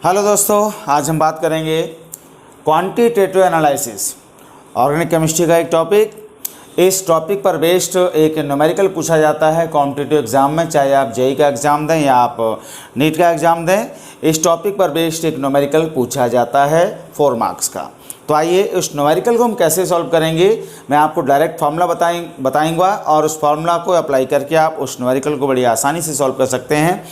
Hello दोस्तों, आज हम बात करेंगे क्वांटिटेटिव एनालिसिस, ऑर्गेनिक केमिस्ट्री का एक टॉपिक। इस टॉपिक पर बेस्ड एक न्यूमेरिकल पूछा जाता है कॉम्पिटिटिव एग्जाम में, चाहे आप जेई का एग्ज़ाम दें या आप नीट का एग्ज़ाम दें। इस टॉपिक पर बेस्ड एक न्यूमेरिकल पूछा जाता है 4 मार्क्स का। तो आइए उस न्यूमेरिकल को हम कैसे सॉल्व करेंगे, मैं आपको डायरेक्ट फार्मूला बताऊंगा और उस फार्मूला को अप्लाई करके आप उस न्यूमेरिकल को बड़ी आसानी से सॉल्व कर सकते हैं।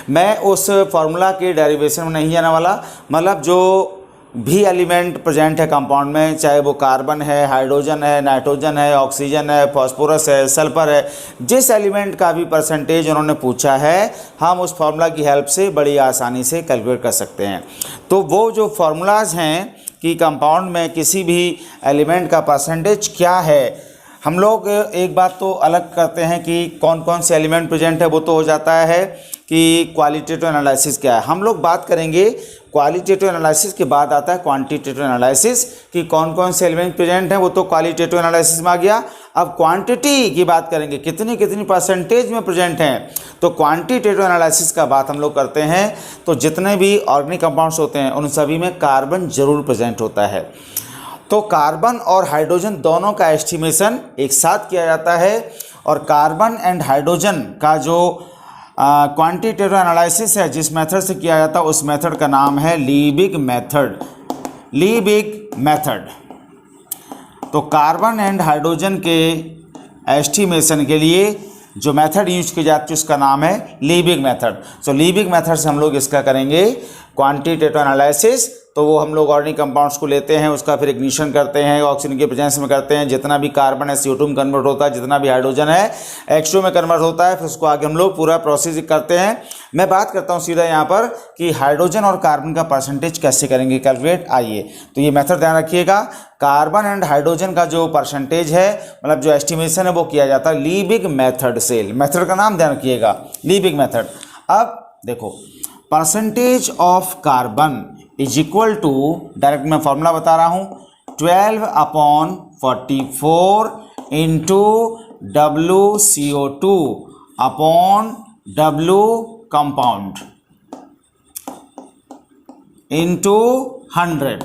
मैं उस फार्मूला के डेरिवेशन में नहीं जाने वाला, मतलब जो भी एलिमेंट प्रेजेंट है कंपाउंड में, चाहे वो कार्बन है, हाइड्रोजन है, नाइट्रोजन है, ऑक्सीजन है, फास्फोरस है, सल्फर है, जिस एलिमेंट का भी परसेंटेज उन्होंने पूछा है, हम उस फार्मूला की हेल्प से बड़ी आसानी से कैलकुलेट कर सकते हैं। तो वो जो फार्मूलाज हैं कि कंपाउंड में किसी भी एलिमेंट का परसेंटेज क्या है, हम लोग एक बात तो अलग करते हैं कि कौन कौन से एलिमेंट प्रेजेंट है, वो तो हो जाता है कि क्वालिटेटिव एनालिसिस क्या है। हम लोग बात करेंगे क्वालिटेटिव एनालिसिस के बाद आता है क्वांटिटेटिव एनालिसिस कि कौन कौन से एलिमेंट प्रेजेंट हैं, वो तो क्वालिटेटिव एनालिसिस में आ गया। अब क्वांटिटी की बात करेंगे, कितनी कितनी परसेंटेज में प्रेजेंट हैं, तो क्वांटिटेटिव एनालिसिस का बात हम लोग करते हैं। तो जितने भी ऑर्गेनिक कंपाउंड्स होते हैं उन सभी में कार्बन जरूर प्रेजेंट होता है। तो कार्बन और हाइड्रोजन दोनों का एस्टिमेशन एक साथ किया जाता है और कार्बन एंड हाइड्रोजन का जो क्वांटिटेटिव एनालिसिस है जिस मेथड से किया जाता है उस मेथड का नाम है लीबिग मेथड। लीबिग मेथड। तो कार्बन एंड हाइड्रोजन के एस्टिमेशन के लिए जो मेथड यूज की जाती है उसका नाम है लीबिग मेथड। सो लीबिग मेथड से हम लोग इसका करेंगे क्वांटिटेटिव एनालिसिस। तो वो हम लोग ऑर्गेनिक कंपाउंड्स को लेते हैं, उसका फिर इग्निशन करते हैं, ऑक्सीजन के प्रेजेंस में करते हैं, जितना भी कार्बन है CO2 में कन्वर्ट होता है, जितना भी हाइड्रोजन है H2 में कन्वर्ट होता है, फिर उसको आगे हम लोग पूरा प्रोसेस करते हैं। मैं बात करता हूँ सीधा यहाँ पर कि हाइड्रोजन और कार्बन का परसेंटेज कैसे करेंगे कैलकुलेट। आइए, तो ये मेथड ध्यान रखिएगा। कार्बन एंड हाइड्रोजन का जो परसेंटेज है, मतलब जो एस्टिमेशन है, वो किया जाता है लीबिग मेथड से। मेथड का नाम ध्यान रखिएगा, लीबिग मेथड। अब देखो, percentage of carbon is equal to, direct मैं फॉर्मूला बता रहा हूँ, 12/44 into WCO2 upon W compound into 100।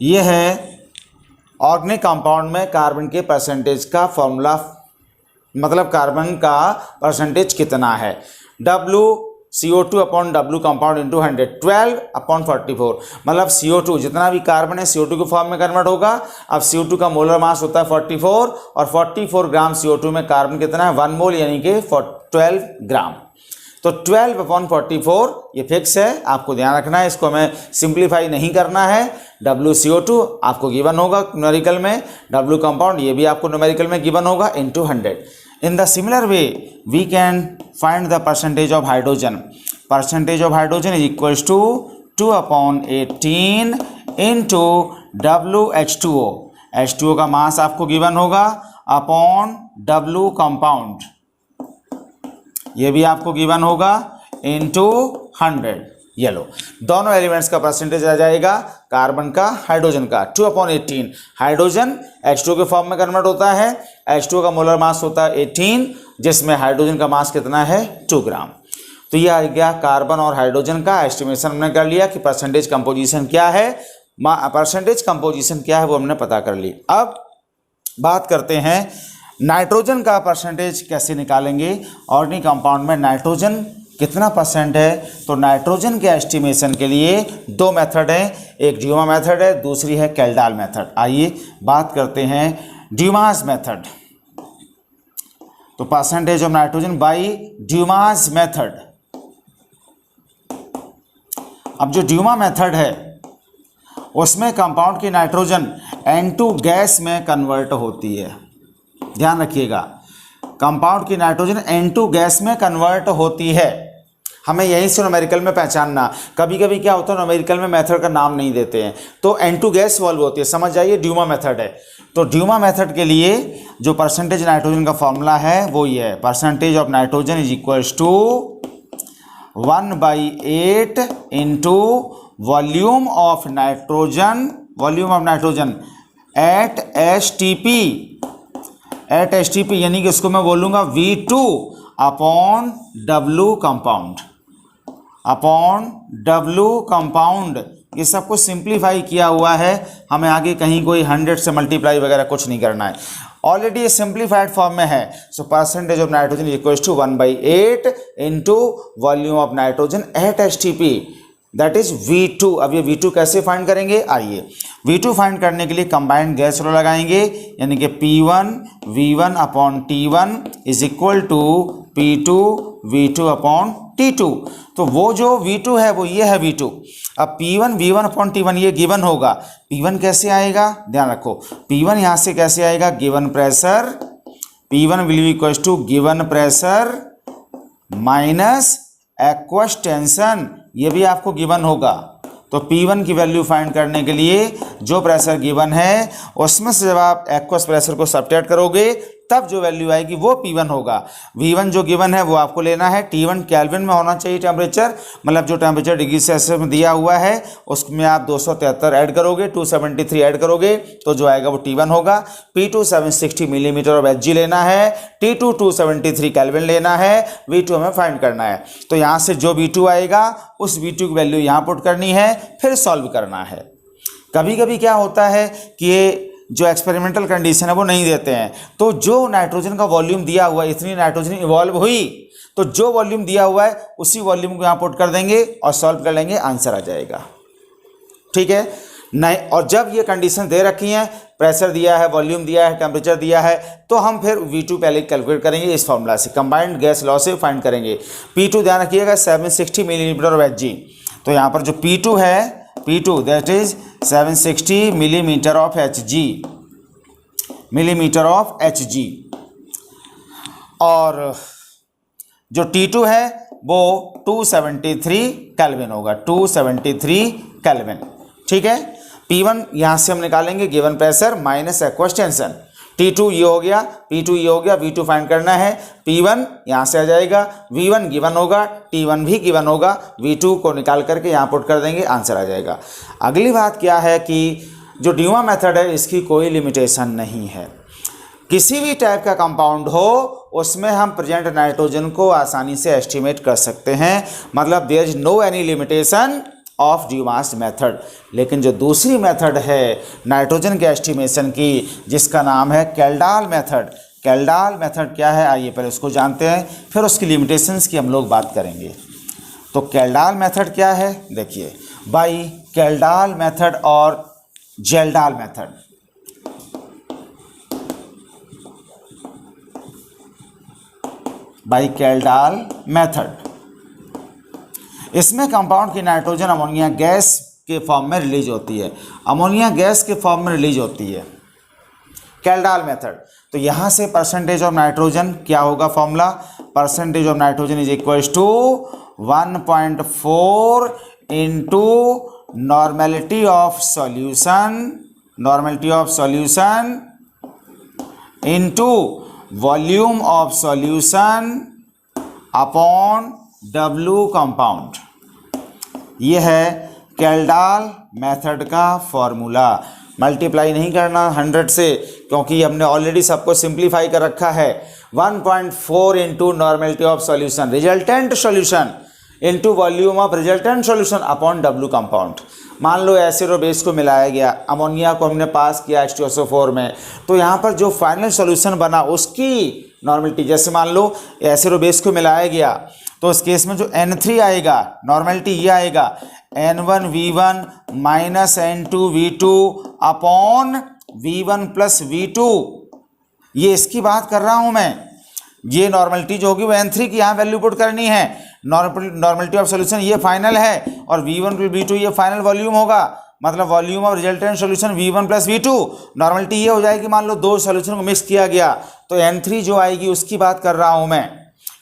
ये है ऑर्गेनिक कंपाउंड में कार्बन के परसेंटेज का फॉर्मूला, मतलब कार्बन का परसेंटेज कितना है। WCO2 upon W compound into 100, 12/44, मतलब CO2 जितना भी कार्बन है CO2 के फॉर्म में कन्वर्ट होगा। अब CO2 का मोलर मास होता है 44 और 44 ग्राम CO2 में कार्बन कितना है 1 मोल, यानी कि 12 ग्राम। तो 12/44 ये फिक्स है, आपको ध्यान रखना है, इसको हमें सिंप्लीफाई नहीं करना है। WCO2 आपको गिवन होगा न्यूमेरिकल में, W कंपाउंड ये भी आपको न्यूमेरिकल में गिवन होगा, into 100। In the similar way, we can find the percentage of hydrogen. Percentage of hydrogen is equals to 2/18 into WH2O. H2O का मास आपको गिवन होगा अपॉन W कंपाउंड, ये भी आपको गिवन होगा, इंटू 100। ये लो, दोनों एलिमेंट्स का परसेंटेज आ जाएगा, कार्बन का, हाइड्रोजन का। 2/18, हाइड्रोजन H2O के फॉर्म में कन्वर्ट होता है, H2O का मोलर मास होता है 18, जिसमें हाइड्रोजन का मास कितना है 2 ग्राम। तो ये आ गया कार्बन और हाइड्रोजन का एस्टिमेशन। हमने कर लिया कि परसेंटेज कंपोजिशन क्या है, परसेंटेज कंपोजिशन क्या है वो हमने पता कर ली। अब बात करते हैं नाइट्रोजन का परसेंटेज कैसे निकालेंगे। ऑर्गेनिक कंपाउंड में नाइट्रोजन कितना परसेंट है, तो नाइट्रोजन के एस्टिमेशन के लिए 2 मेथड हैं, एक ड्यूमा मेथड है, दूसरी है कैल्डाल मेथड। आइए बात करते हैं ड्यूमास मेथड। तो percentage of nitrogen by Dumas method. अब जो ड्यूमा मेथड है उसमें कंपाउंड की नाइट्रोजन N2 गैस में कन्वर्ट होती है। ध्यान रखिएगा, कंपाउंड की नाइट्रोजन N2 गैस में कन्वर्ट होती है। हमें यहीं से न्यूमेरिकल में पहचानना। कभी कभी क्या होता है, न्यूमेरिकल में मेथड का नाम नहीं देते हैं, तो N2 गैस सॉल्व होती है, समझ जाइए ड्यूमा मेथड है। तो ड्यूमा मेथड के लिए जो परसेंटेज नाइट्रोजन का फॉर्मूला है वो ये है, percentage of nitrogen is equals to 1/8 into volume of nitrogen, volume of nitrogen at STP, यानी कि इसको मैं बोलूँगा V2 upon W compound. Upon W compound, ये सब कुछ सिंप्लीफाई किया हुआ है, हमें आगे कहीं कोई 100 से मल्टीप्लाई वगैरह कुछ नहीं करना है, ऑलरेडी ये सिंप्लीफाइड फॉर्म में है। So percentage of nitrogen equals to 1/8 into volume of nitrogen at STP, that is V2। अब ये V2 कैसे फाइंड करेंगे, आइए V2 फाइंड करने के लिए कंबाइंड गैस लो लगाएंगे, यानी कि P1 V1 upon T1 is equal to P2 V2 upon T2। तो वो जो V2 है वो ये है V2। अब P1 V1 अपॉन T1 ये गिवन होगा, P1 कैसे आएगा, ध्यान रखो, P1 यहाँ से कैसे आएगा, given pressure, P1 will be equals to given pressure minus aqueous tension, ये भी आपको गिवन होगा। तो P1 की वैल्यू फाइंड करने के लिए जो प्रेशर गिवन है उसमें से जब आप एक्वस प्रेशर को सब्ट्रैक्ट करोगे तब जो वैल्यू आएगी वो P1 होगा। V1 जो गिवन है वो आपको लेना है, T1 केल्विन में होना चाहिए टेम्परेचर, मतलब जो टेम्परेचर डिग्री सेल्सियस में दिया हुआ है उसमें आप 273 ऐड करोगे, 273 ऐड करोगे तो जो आएगा वो T1 होगा। P2 760 मिलीमीटर ऑफ Hg लेना है, T2 273 केल्विन लेना है, V2 हमें फाइंड करना है। तो यहाँ से जो V2 आएगा उस V2 की वैल्यू यहाँ पुट करनी है, फिर सॉल्व करना है। कभी कभी क्या होता है कि ये जो एक्सपेरिमेंटल कंडीशन है वो नहीं देते हैं, तो जो नाइट्रोजन का वॉल्यूम दिया हुआ है, इतनी नाइट्रोजन इवॉल्व हुई, तो जो वॉल्यूम दिया हुआ है उसी वॉल्यूम को यहाँ पुट कर देंगे और सॉल्व कर लेंगे, आंसर आ जाएगा। ठीक है नहीं, और जब ये कंडीशन दे रखी है, प्रेशर दिया है, वॉल्यूम दिया है, टेम्परेचर दिया है, तो हम फिर V2 पहले कैलकुलेट करेंगे इस फॉर्मूला से, कंबाइंड गैस लॉ से फाइंड करेंगे। P2 ध्यान रखिएगा 760 मिलीमीटर ऑफ Hg, तो यहाँ पर जो P2 है, P2 that is 760 millimetre of Hg, millimetre of Hg, और जो T2 है वो 273 केल्विन होगा, 273 केल्विन। ठीक है, P1 यहाँ से हम निकालेंगे given pressure minus aqueous tension, T2 ये हो गया, P2 ये हो गया, V2 फाइंड करना है, P1 यहाँ से आ जाएगा, V1 गिवन होगा, T1 भी गिवन होगा, V2 को निकाल करके यहाँ पुट कर देंगे, आंसर आ जाएगा। अगली बात क्या है कि जो ड्यूमा मेथड है इसकी कोई लिमिटेशन नहीं है, किसी भी टाइप का कंपाउंड हो उसमें हम प्रेजेंट नाइट्रोजन को आसानी से एस्टिमेट कर सकते हैं, मतलब there is no any limitation of Dumas method. लेकिन जो दूसरी मेथड है नाइट्रोजन के एस्टिमेशन की, जिसका नाम है कैल्डाल मेथड, कैल्डाल मेथड क्या है आइए पहले उसको जानते हैं, फिर उसकी लिमिटेशंस की हम लोग बात करेंगे। तो कैल्डाल मेथड क्या है, देखिए बाय कैल्डाल मेथड और जेल्डाल मेथड, बाय कैल्डाल मेथड, इसमें कंपाउंड की नाइट्रोजन अमोनिया गैस के फॉर्म में रिलीज होती है, अमोनिया गैस के फॉर्म में रिलीज होती है कैल्डाल मेथड। तो यहाँ से परसेंटेज ऑफ नाइट्रोजन क्या होगा formula, percentage of nitrogen is equals to 1.4 into normality of solution, normality of solution into volume of solution upon W compound. ये है कैल्डाल मेथड का फॉर्मूला। मल्टीप्लाई नहीं करना 100 से, क्योंकि हमने ऑलरेडी सबको सिंप्लीफाई कर रखा है। 1.4 into normality of solution resultant solution into volume of resultant solution upon W compound. मान लो एसिड और बेस को मिलाया गया, अमोनिया को हमने पास किया H2SO4 में, तो यहाँ पर जो फाइनल सॉल्यूशन बना उसकी नॉर्मेलिटी, जैसे मान लो एसिड और बेस को मिलाया गया तो इस केस में जो N3 आएगा नॉर्मेलिटी ये आएगा N1V1 minus N2V2 upon V1 plus V2। ये इसकी बात कर रहा हूँ मैं, ये नॉर्मेलिटी जो होगी वो N3 की यहाँ वैल्यू पुट करनी है, नॉर्मेलिटी ऑफ सॉल्यूशन ये फाइनल है और V1 प्लस V2 ये फाइनल वॉल्यूम होगा, मतलब volume of resultant solution V1 plus V2। Normality ये हो जाएगी, मान लो दो सॉल्यूशन को मिक्स किया गया तो N3 जो आएगी उसकी बात कर रहा हूँ मैं,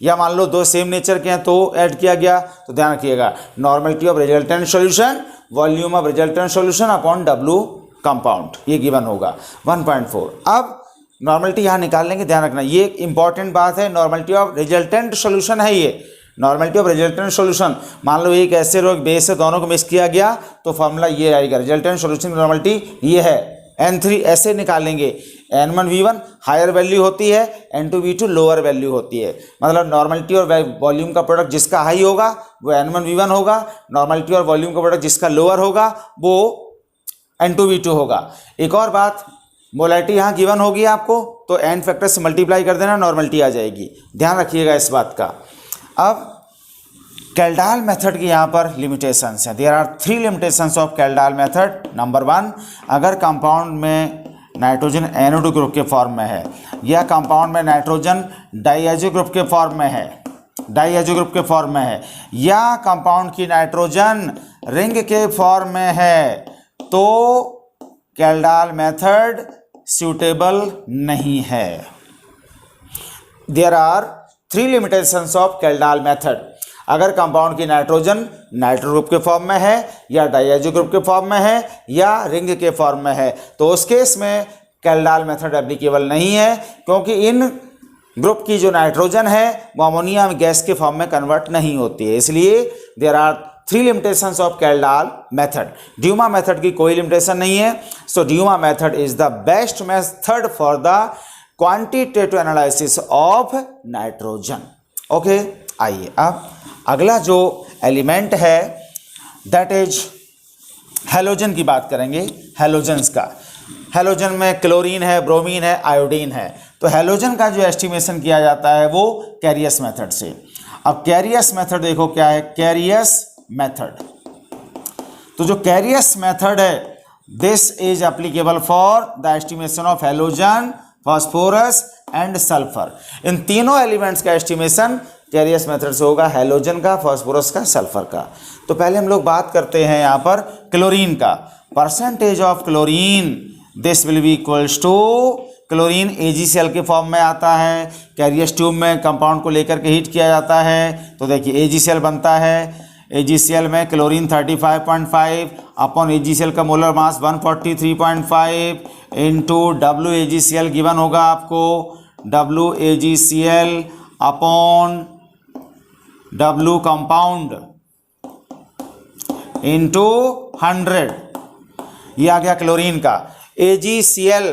या मान लो दो सेम नेचर के हैं तो ऐड किया गया, तो ध्यान रखिएगा normality of resultant solution volume of resultant solution upon W compound, ये गिवन होगा 1.4। अब नॉर्मेलिटी यहाँ निकाल लेंगे, ध्यान रखना ये एक इंपॉर्टेंट बात है, नॉर्मेलिटी ऑफ रिजल्टेंट सॉल्यूशन है ये, नॉर्मेलिटी ऑफ रिजल्टेंट सॉल्यूशन। मान लो एक एसिड और बेस से दोनों को मिक्स किया गया तो फॉर्मूला ये आएगा, रिजल्टेंट सॉल्यूशन की नॉर्मेलिटी ये है N3 ऐसे निकालेंगे, N1V1 हायर वैल्यू होती है, N2V2 लोअर वैल्यू होती है। मतलब नॉर्मलिटी और वॉल्यूम का प्रोडक्ट जिसका हाई होगा वो N1V1 होगा, नॉर्मलिटी और वॉल्यूम का प्रोडक्ट जिसका लोअर होगा वो N2V2 होगा। एक और बात, मोलैरिटी यहाँ गिवन होगी आपको तो N फैक्टर से मल्टीप्लाई कर देना, नॉर्मलिटी आ जाएगी, ध्यान रखिएगा इस बात का। अब कैल्डाल मेथड की यहाँ पर लिमिटेशंस हैं। There are 3 limitations of Kjeldahl method. Number 1, अगर कंपाउंड में नाइट्रोजन NO2 ग्रुप के फॉर्म में है या कंपाउंड में नाइट्रोजन डाइएजो ग्रुप के फॉर्म में है, या कंपाउंड की नाइट्रोजन रिंग के फॉर्म में है, तो कैल्डाल मेथड सूटेबल नहीं है। There are 3 limitations of Kjeldahl method. अगर कंपाउंड की नाइट्रोजन नाइट्रो ग्रुप के फॉर्म में है या डाइएजो ग्रुप के फॉर्म में है या रिंग के फॉर्म में है, तो उस केस में कैल्डाल मेथड एप्लीकेबल नहीं है, क्योंकि इन ग्रुप की जो नाइट्रोजन है वो अमोनिया गैस के फॉर्म में कन्वर्ट नहीं होती है। इसलिए there are 3 limitations of Kjeldahl method. Dumas method की कोई लिमिटेशन नहीं है। So Dumas method is the best method for the quantitative analysis of nitrogen. Okay, आइए अब अगला जो एलिमेंट है दैट इज हैलोजन की बात करेंगे। हैलोजन्स का, हैलोजन में क्लोरीन है, ब्रोमीन है, आयोडीन है। तो हैलोजन का जो एस्टिमेशन किया जाता है वो कैरियस मेथड से। अब कैरियस मेथड देखो क्या है, कैरियस मेथड। तो जो कैरियस मेथड है this is applicable for the estimation of halogen, phosphorus and sulphur. इन तीनों एलिमेंट्स का एस्टिमेशन कैरियस मेथड से होगा, हैलोजन का, फास्फोरस का, सल्फर का। तो पहले हम लोग बात करते हैं यहाँ पर क्लोरीन का। Percentage of chlorine this will be equals to, chlorine AgCl के फॉर्म में आता है, कैरियस ट्यूब में कंपाउंड को लेकर के हीट किया जाता है, तो देखिए AgCl बनता है। AgCl में क्लोरीन 35.5 अपॉन AgCl का molar mass 143.5 into WAgCl given होगा आपको, WAgCl upon W compound into 100, ये आ गया क्लोरीन का। AgCl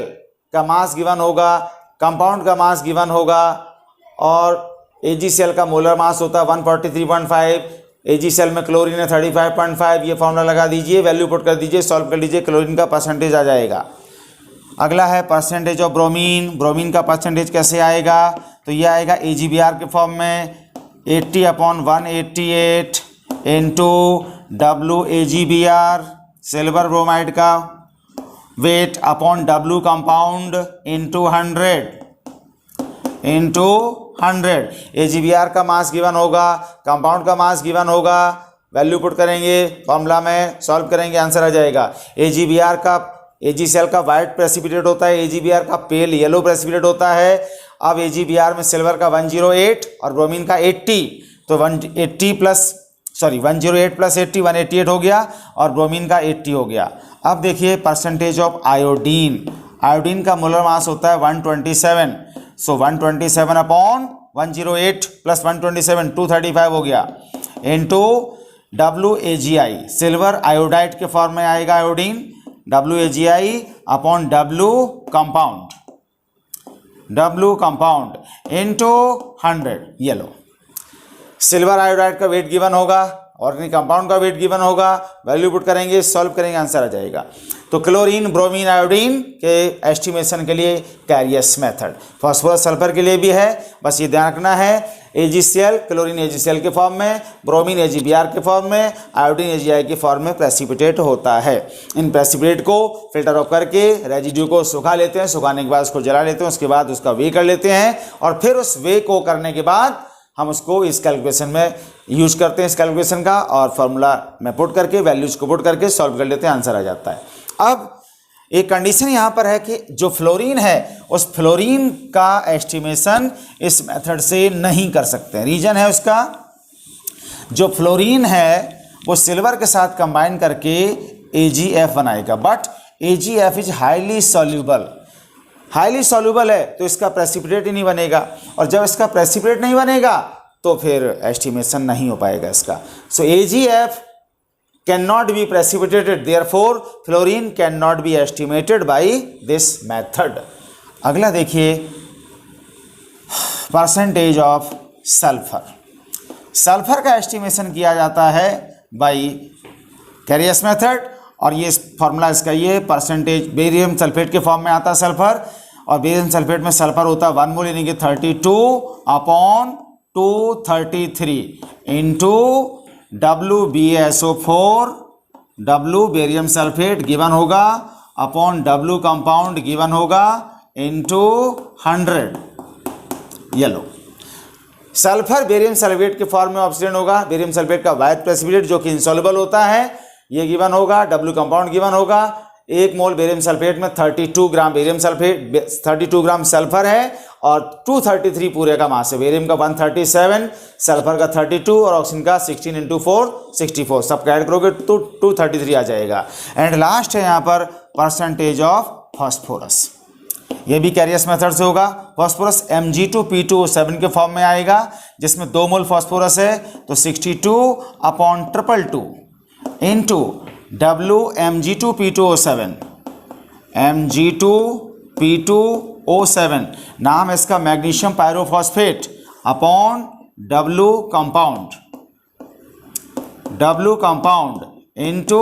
का मास गिवन होगा, कंपाउंड का मास गिवन होगा, और AgCl का मोलर मास होता है 143.5, AgCl में क्लोरीन है 35.5, ये फॉर्मूला लगा दीजिए, वैल्यू पुट कर दीजिए, सॉल्व कर लीजिए, क्लोरीन का परसेंटेज आ जाएगा। अगला है परसेंटेज ऑफ ब्रोमीन। ब्रोमीन का परसेंटेज कैसे आएगा, तो ये आएगा AgBr के फॉर्म में 80/188 इंटू WAgBr सिल्वर ब्रोमाइड का weight upon W compound into 100। AgBr का मास गिवन होगा, कंपाउंड का मास गिवन होगा, वैल्यू पुट करेंगे, फॉर्मूला में सॉल्व करेंगे, आंसर आ जाएगा। AgCl का वाइट प्रेसिपिटेट होता है, AgBr का पेल येलो प्रेसिपिटेट होता है। अब AgBr में सिल्वर का 108 और ब्रोमीन का 80, तो 108 प्लस 80 188 हो गया, और ब्रोमीन का 80 हो गया। अब देखिए परसेंटेज ऑफ आयोडीन। आयोडीन का मोलर मास होता है 127, सो 127 अपॉन 108 प्लस 127 235 हो गया, इंटू WAgI सिल्वर आयोडाइड के फॉर्म में आएगा iodine, WAgI upon W compound into 100 yellow. Silver iodide का वेट गिवन होगा, ऑर्गेनिक कंपाउंड का वेट गिवन होगा, वैल्यू पुट करेंगे, सॉल्व करेंगे, आंसर आ जाएगा। तो क्लोरीन, ब्रोमीन, आयोडीन के एस्टिमेशन के लिए कैरियस मेथड। फास्फोरस सल्फर के लिए भी है, बस ये ध्यान रखना है। AgCl क्लोरीन AgCl के फॉर्म में, ब्रोमीन AgBr के फॉर्म में, आयोडीन AgI के फॉर्म में प्रेसिपिटेट होता है। इन प्रेसिपिटेट को फिल्टर ऑफ करके रेजिड्यू को सुखा लेते हैं, सुखाने के बाद उसको जला लेते हैं, उसके बाद उसका वे कर लेते हैं, और फिर उस वे को करने के बाद हम उसको इस कैलकुलेशन में यूज करते हैं, इस कैलकुलेशन का, और फार्मूला में पुट करके वैल्यूज को पुट करके सॉल्व कर लेते हैं, आंसर आ जाता है। अब एक कंडीशन यहाँ पर है कि जो फ्लोरीन है उस फ्लोरीन का एस्टिमेशन इस मेथड से नहीं कर सकते। रीजन है उसका, जो फ्लोरीन है वो सिल्वर के साथ कंबाइन करके AgF बनाएगा, but AgF is highly soluble है, तो इसका प्रेसिपिटेट ही नहीं बनेगा, और जब इसका प्रेसिपिटेट नहीं बनेगा तो फिर एस्टिमेशन नहीं हो पाएगा इसका। सो AgF cannot be precipitated, therefore fluorine cannot be estimated by this method. अगला देखिए परसेंटेज ऑफ सल्फर। सल्फर का एस्टिमेशन किया जाता है बाई कैरियस मेथड, और ये फॉर्मूला इसका ये परसेंटेज बेरियम सल्फेट के फॉर्म में आता है सल्फर, और बेरियम सल्फेट में सल्फर होता है 1 मोल यानी कि 32/233 into WbSO4, W barium sulphate given होगा अपॉन W कंपाउंड गिवन होगा इंटू 100। ये लो सल्फर बेरियम सल्फेट के फॉर्म में ऑक्सीडेंट होगा, बेरियम सल्फेट का वाइट प्रेसिपिटेट जो कि इंसॉल्युबल होता है, ये गिवन होगा, W कंपाउंड गिवन होगा। 1 मोल बेरियम सल्फेट में 32 ग्राम बेरियम सल्फेट 32 ग्राम सल्फर है, और 233 पूरे का मास है। बेरियम का 137, सल्फर का 32 और ऑक्सीजन का 16 × 4 64, सब ऐड करोगे तो 233 आ जाएगा। एंड लास्ट है यहाँ पर परसेंटेज ऑफ फॉस्फोरस, ये भी कैरियस मेथड से होगा। फॉस्फोरस Mg2P2O7 के फॉर्म में आएगा, जिसमें 2 मोल फॉस्फोरस है, तो 62/222 इंटू Mg2P2O7, Mg2P2O7 नाम है इसका magnesium pyrophosphate upon W compound into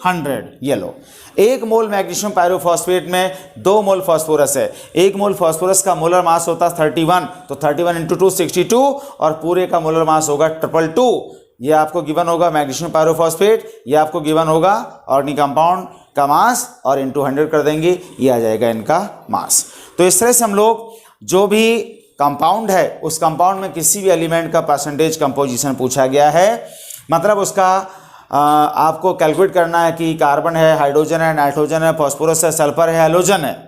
100। ये लो 1 मोल मैग्नीशियम पायरोफॉस्फेट में 2 मोल फॉस्फोरस है। 1 मोल फॉस्फोरस का मोलर मास होता है 31, तो 31 × 2 62, और पूरे का मोलर मास होगा 222। ये आपको गिवन होगा मैग्नीशियम पायरोफॉस्फेट, ये आपको गिवन होगा ऑर्गेनिक कंपाउंड का मास, और इंटू 100 कर देंगे, ये आ जाएगा इनका मास। तो इस तरह से हम लोग जो भी कंपाउंड है उस कंपाउंड में किसी भी एलिमेंट का परसेंटेज कंपोजिशन पूछा गया है, मतलब उसका आपको कैलकुलेट करना है कि कार्बन है, हाइड्रोजन है, नाइट्रोजन है, फास्फोरस है, सल्फर है, हैलोजन है,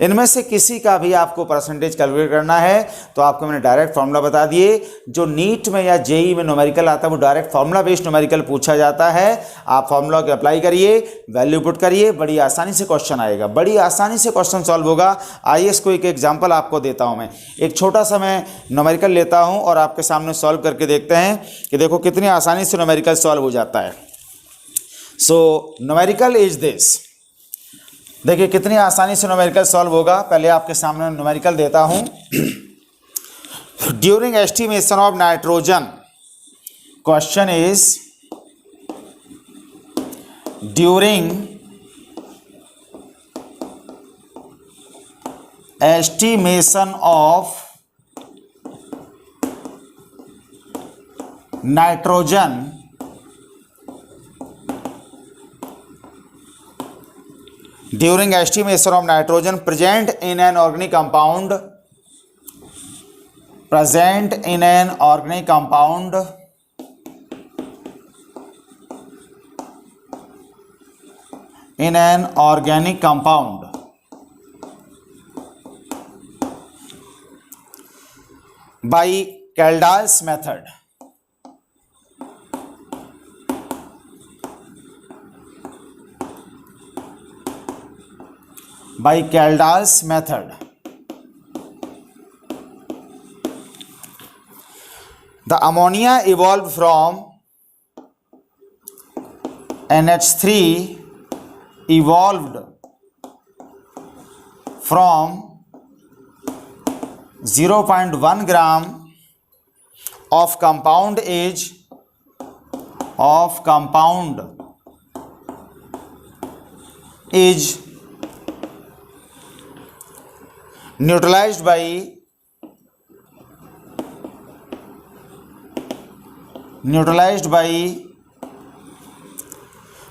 इनमें से किसी का भी आपको परसेंटेज कैलकुलेट करना है। तो आपको मैंने डायरेक्ट फार्मूला बता दिए। जो नीट में या जेई में न्यूमेरिकल आता है वो डायरेक्ट फार्मूला बेस्ड न्यूमेरिकल पूछा जाता है। आप फार्मूला को अप्लाई करिए, वैल्यू पुट करिए, बड़ी आसानी से क्वेश्चन आएगा, बड़ी आसानी से क्वेश्चन सॉल्व होगा। आइए इसको एक एग्जाम्पल आपको देता हूँ। मैं एक छोटा सा मैं न्यूमेरिकल लेता हूँ और आपके सामने सॉल्व करके देखते हैं कि देखो कितनी आसानी से न्यूमेरिकल सॉल्व हो जाता है। सो न्यूमेरिकल इज दिस, देखिए कितनी आसानी से न्यूमेरिकल सॉल्व होगा। पहले आपके सामने न्यूमेरिकल देता हूं। During estimation of nitrogen, question is during estimation of nitrogen during estimation of nitrogen present in an organic compound, present in an organic compound by Kaldal's method. By Kaldal's method, the ammonia evolved from NH3 evolved from 0.1 gram of compound age neutralized by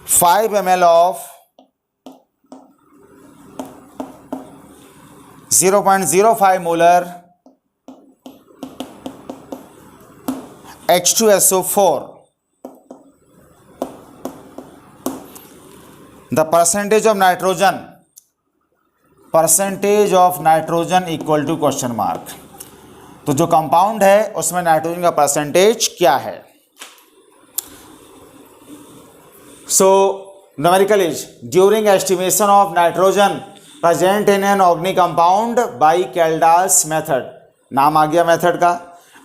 5 ml of 0.05 molar H2SO4. The percentage of nitrogen equal to question mark. तो जो compound है उसमें nitrogen का percentage क्या है। So numerical is during estimation of nitrogen present in an organic compound by Kjeldahl's method. नाम आ गया मेथड का।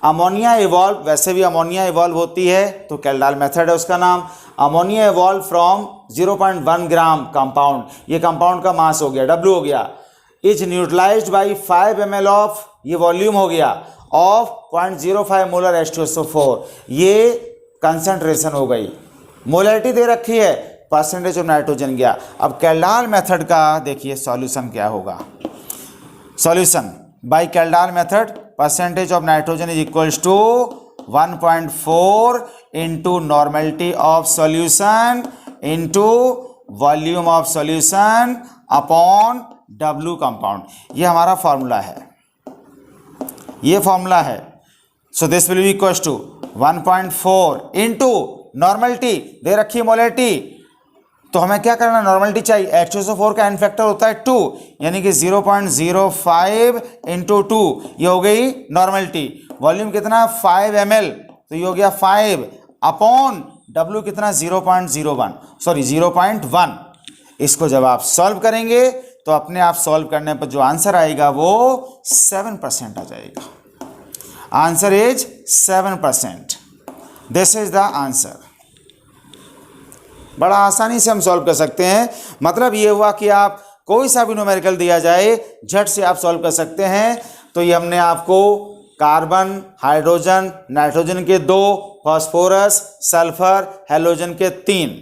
अमोनिया इवॉल्व, वैसे भी अमोनिया इवॉल्व होती है तो कैल्डाल मेथड है उसका नाम। Ammonia evolve from 0.1 gram compound, ये कंपाउंड का मास हो गया, W हो गया, is neutralised by 5 ml of, ये वॉल्यूम हो गया, ऑफ 0.05 मोलर H2SO4, ये कंसंट्रेशन हो गई। मोलैरिटी दे रखी है, परसेंटेज ऑफ नाइट्रोजन गया। अब कैल्डाल मेथड का देखिए सॉल्यूशन क्या होगा। Solution by Kjeldahl method, percentage of nitrogen is equals to 1.4 into normality of solution into volume of solution upon W compound. ये हमारा फॉर्मूला है, ये फॉर्मूला है। So this will be equals to 1.4 into normality दे रखी है molarity, तो हमें क्या करना, नॉर्मेलिटी चाहिए। H2SO4 का एन फैक्टर होता है 2, यानी कि 0.05 इंटू 2, ये हो गई नॉर्मेलिटी। वॉल्यूम कितना 5 ml, तो ये हो गया 5 अपॉन W कितना 0.01, सॉरी 0.1। इसको जब आप सॉल्व करेंगे तो अपने आप सॉल्व करने पर जो आंसर आएगा वो 7% आ जाएगा। Answer is 7%। This is the answer. बड़ा आसानी से हम सॉल्व कर सकते हैं। मतलब ये हुआ कि आप कोई सा भी न्यूमेरिकल दिया जाए झट से आप सॉल्व कर सकते हैं। तो ये हमने आपको कार्बन, हाइड्रोजन, नाइट्रोजन के 2, फास्फोरस, सल्फर, हैलोजन के 3,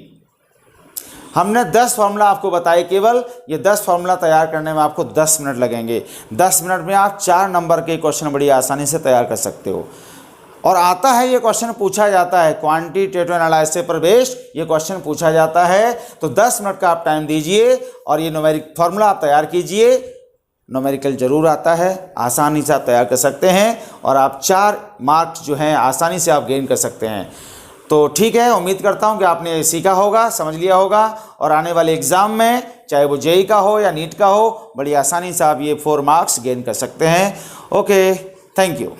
हमने 10 फार्मूला आपको बताए केवल। ये 10 फार्मूला तैयार करने में आपको 10 मिनट लगेंगे। 10 मिनट में आप 4 नंबर के क्वेश्चन बड़ी आसानी से तैयार कर सकते हो। और आता है, ये क्वेश्चन पूछा जाता है, क्वांटिटेटिव एनालिसिस पर बेस्ड ये क्वेश्चन पूछा जाता है। तो 10 मिनट का आप टाइम दीजिए और ये न्यूमेरिक फार्मूला आप तैयार कीजिए। न्यूमेरिकल जरूर आता है, आसानी से आप तैयार कर सकते हैं और आप 4 मार्क्स जो हैं आसानी से आप गेन कर सकते हैं। तो ठीक है, उम्मीद करता हूं कि आपने सीखा होगा, समझ लिया होगा और आने वाले एग्ज़ाम में चाहे वो जेई का हो या नीट का हो, बड़ी आसानी से आप ये 4 मार्क्स गेन कर सकते हैं। Okay, thank you.